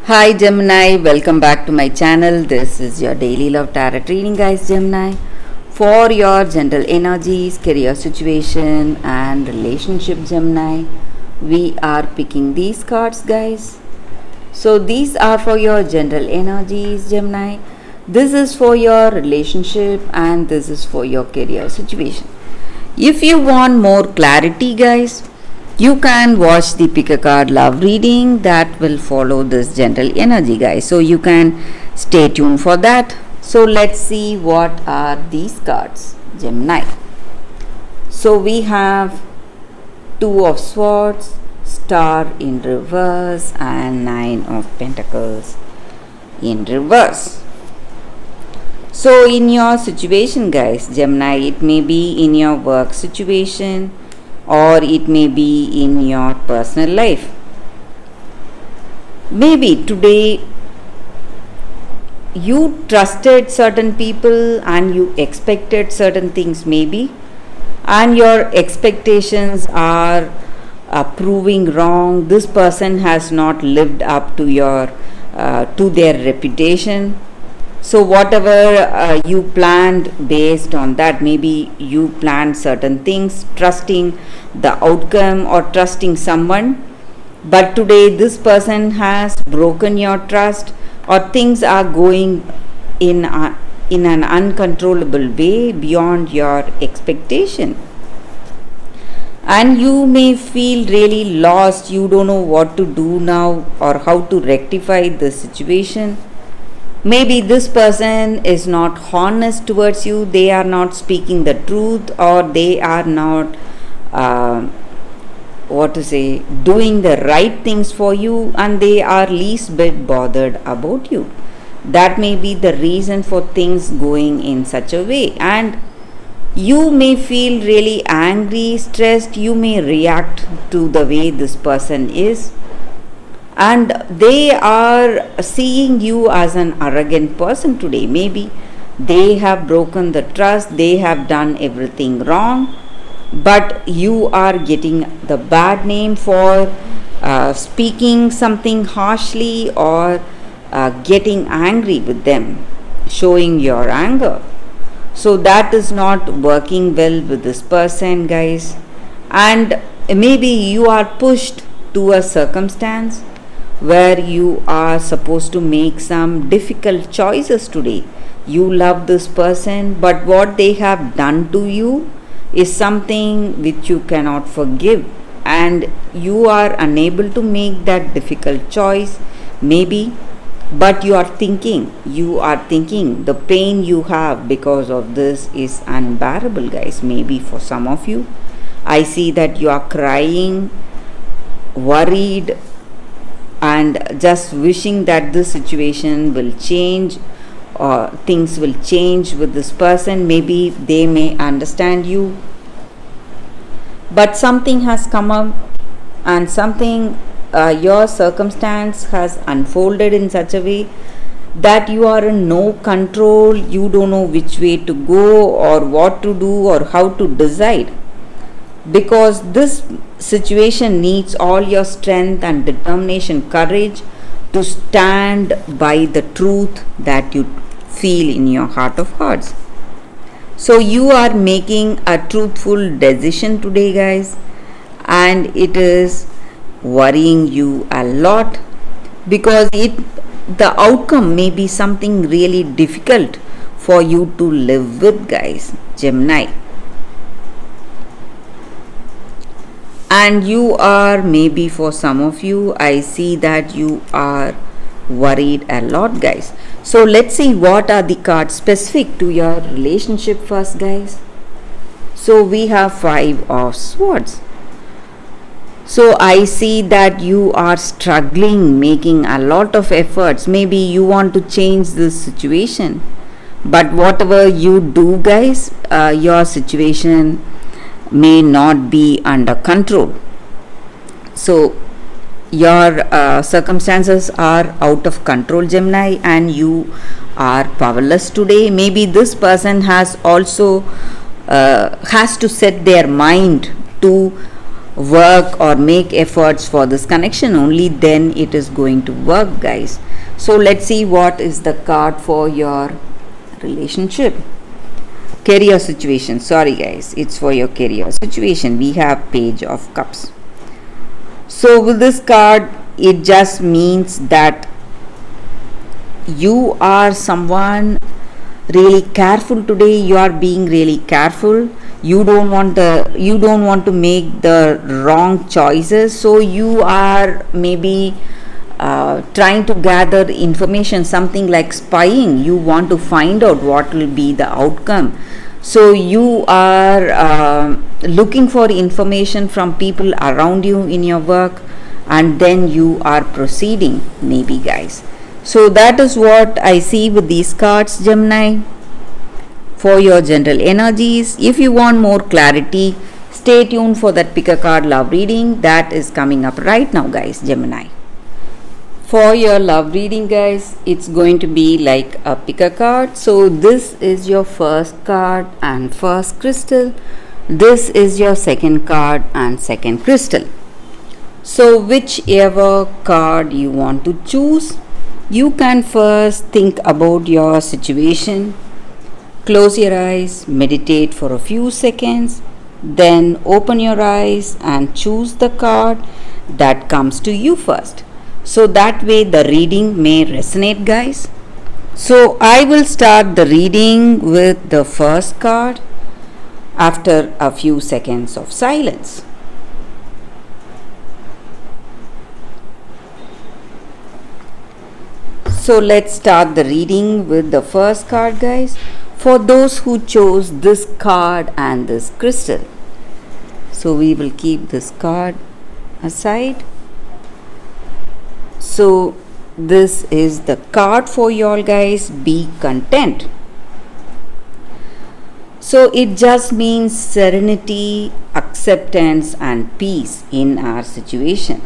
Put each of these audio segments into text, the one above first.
Hi Gemini, welcome back to my channel. This is your daily love tarot reading, guys. Gemini, for your general energies, career situation, and relationship. Gemini, we are picking these cards, guys. So these are for your general energies, Gemini. This is for your relationship, and this is for your career situation. If you want more clarity, guys, you can watch the pick a card love reading that will follow this general energy, guys. So you can stay tuned for that. So let's see what are these cards, Gemini. So we have Two of Swords, Star in reverse, and Nine of Pentacles in reverse. So in your situation, guys, Gemini, it may be in your work situation or it may be in your personal life. Maybe today you trusted certain people and you expected certain things, maybe, and your expectations are proving wrong. This person has not lived up to your to their reputation. So whatever you planned based on that, maybe you planned certain things, trusting the outcome or trusting someone, but today this person has broken your trust, or things are going in an uncontrollable way beyond your expectation. And you may feel really lost. You don't know what to do now or how to rectify the situation. Maybe this person is not honest towards you, they are not speaking the truth, or they are not doing the right things for you, and they are least bit bothered about you. That may be the reason for things going in such a way. And you may feel really angry, stressed, you may react to the way this person is, and they are seeing you as an arrogant person today. Maybe they have broken the trust, they have done everything wrong, but you are getting the bad name for speaking something harshly or getting angry with them, showing your anger. So that is not working well with this person, guys. And maybe you are pushed to a circumstance where you are supposed to make some difficult choices today. You love this person, but what they have done to you is something which you cannot forgive, and you are unable to make that difficult choice, maybe. But you are thinking the pain you have because of this is unbearable, guys. Maybe for some of you, I see that you are crying, worried, and just wishing that this situation will change or things will change with this person. Maybe they may understand you, but something has come up, and something your circumstance has unfolded in such a way that you are in no control. You don't know which way to go or what to do or how to decide, because this situation needs all your strength and determination, courage to stand by the truth that you feel in your heart of hearts. So you are making a truthful decision today, guys, and it is worrying you a lot, because the outcome may be something really difficult for you to live with, guys, Gemini. And you are, maybe for some of you, I see that you are worried a lot, guys. So let's see what are the cards specific to your relationship first, guys. So we have Five of Swords. So I see that you are struggling, making a lot of efforts. Maybe you want to change this situation, but whatever you do, guys, your situation may not be under control. So your circumstances are out of control, Gemini, and you are powerless today. Maybe this person has also has to set their mind to work or make efforts for this connection, only then it is going to work, guys. So let's see what is the card for your relationship, career situation. Sorry guys, it's for your career situation. We have Page of Cups. So with this card, it just means that you are someone really careful today. You are being really careful. You don't want to make the wrong choices, so you are maybe trying to gather information, something like spying. You want to find out what will be the outcome, so you are looking for information from people around you in your work, and then you are proceeding, maybe, guys. So that is what I see with these cards, Gemini, for your general energies. If you want more clarity, stay tuned for that pick a card love reading that is coming up right now, guys, Gemini. For your love reading, guys, it's going to be like a pick a card. So this is your first card and first crystal. This is your second card and second crystal. So whichever card you want to choose, you can first think about your situation. Close your eyes, meditate for a few seconds, then open your eyes and choose the card that comes to you first. So that way the reading may resonate, guys. So I will start the reading with the first card after a few seconds of silence. So let's start the reading with the first card, guys, for those who chose this card and this crystal. So we will keep this card aside. So this is the card for y'all, guys. Be content. So it just means serenity, acceptance and peace in our situation.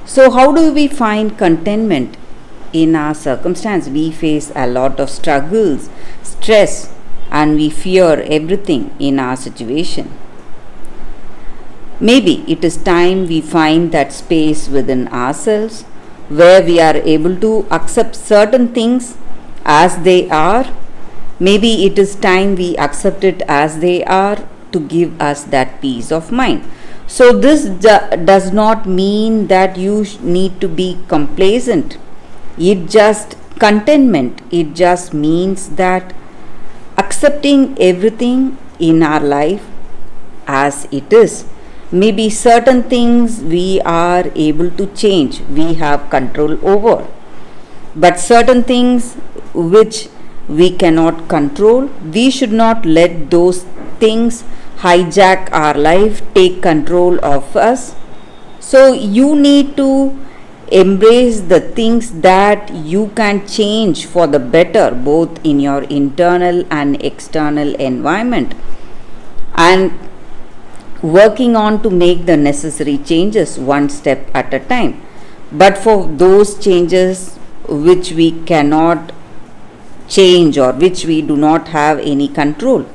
So how do we find contentment in our circumstance? We face a lot of struggles, stress, and we fear everything in our situation. Maybe it is time we find that space within ourselves where we are able to accept certain things as they are. Maybe it is time we accept it as they are to give us that peace of mind. So this does not mean that you need to be complacent. It just contentment. It just means that accepting everything in our life as it is. Maybe certain things we are able to change, we have control over. But certain things which we cannot control, we should not let those things hijack our life, take control of us. So you need to embrace the things that you can change for the better, both in your internal and external environment, and working on to make the necessary changes one step at a time. But for those changes which we cannot change or which we do not have any control,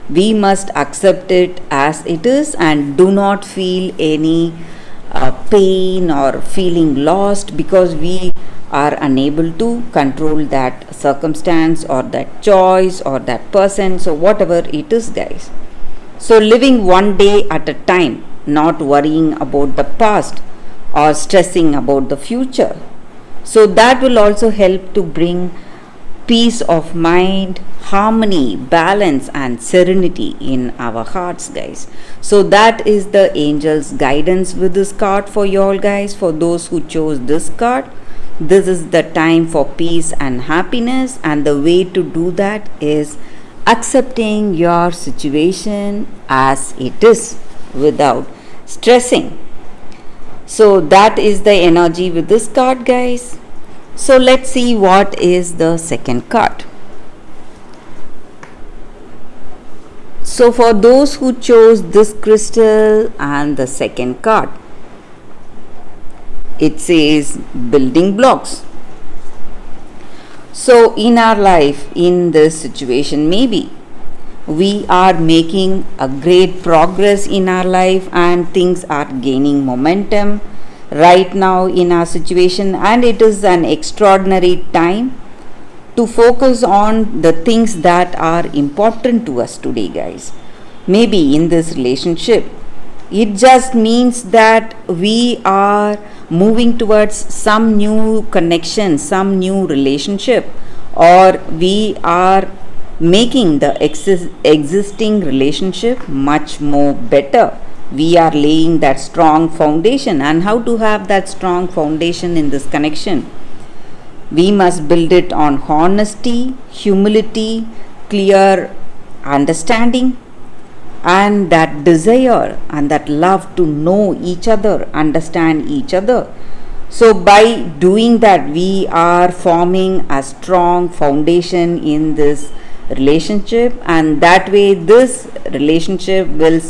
we must accept it as it is and do not feel any pain or feeling lost because we are unable to control that circumstance or that choice or that person. So whatever it is, guys. So living one day at a time, not worrying about the past or stressing about the future. So that will also help to bring peace of mind, harmony, balance and serenity in our hearts, guys. So that is the angel's guidance with this card for you all, guys. For those who chose this card, this is the time for peace and happiness, and the way to do that is accepting your situation as it is without stressing. So that is the energy with this card, guys. So let's see what is the second card. So for those who chose this crystal and the second card, it says building blocks. So in our life, in this situation, maybe we are making a great progress in our life and things are gaining momentum right now in our situation, and it is an extraordinary time to focus on the things that are important to us today, guys. Maybe in this relationship, it just means that we are moving towards some new connection, some new relationship, or we are making the existing relationship much more better. We are laying that strong foundation. And how to have that strong foundation in this connection? We must build it on honesty, humility, clear understanding, and that desire and that love to know each other, understand each other. So, by doing that, we are forming a strong foundation in this relationship, and that way, this relationship will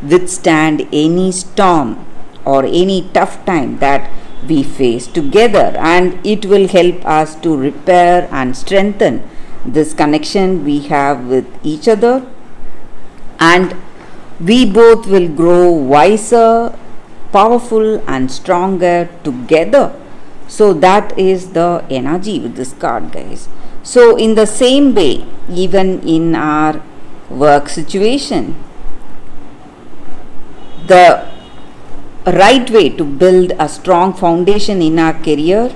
withstand any storm or any tough time that we face together, and it will help us to repair and strengthen this connection we have with each other, and we both will grow wiser, powerful, and stronger together. So, that is the energy with this card, guys. So, in the same way, even in our work situation, the right way to build a strong foundation in our career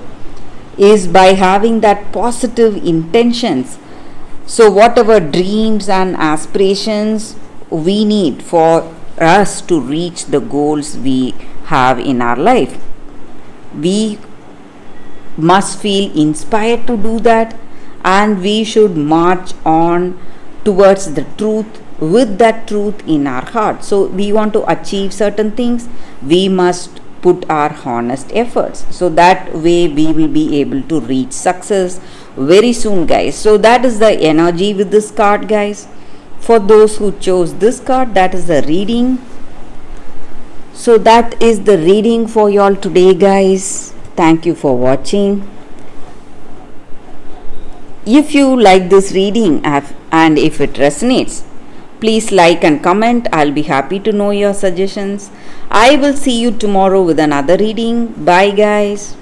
is by having that positive intentions. So, whatever dreams and aspirations we need for us to reach the goals we have in our life, we must feel inspired to do that, and we should march on towards the truth with that truth in our heart. So, we want to achieve certain things, we must put our honest efforts. So, that way we will be able to reach success very soon, guys. So, that is the energy with this card, guys. For those who chose this card, that is the reading. So, that is the reading for y'all today, guys. Thank you for watching. If you like this reading and if it resonates, please like and comment. I'll be happy to know your suggestions. I will see you tomorrow with another reading. Bye, guys.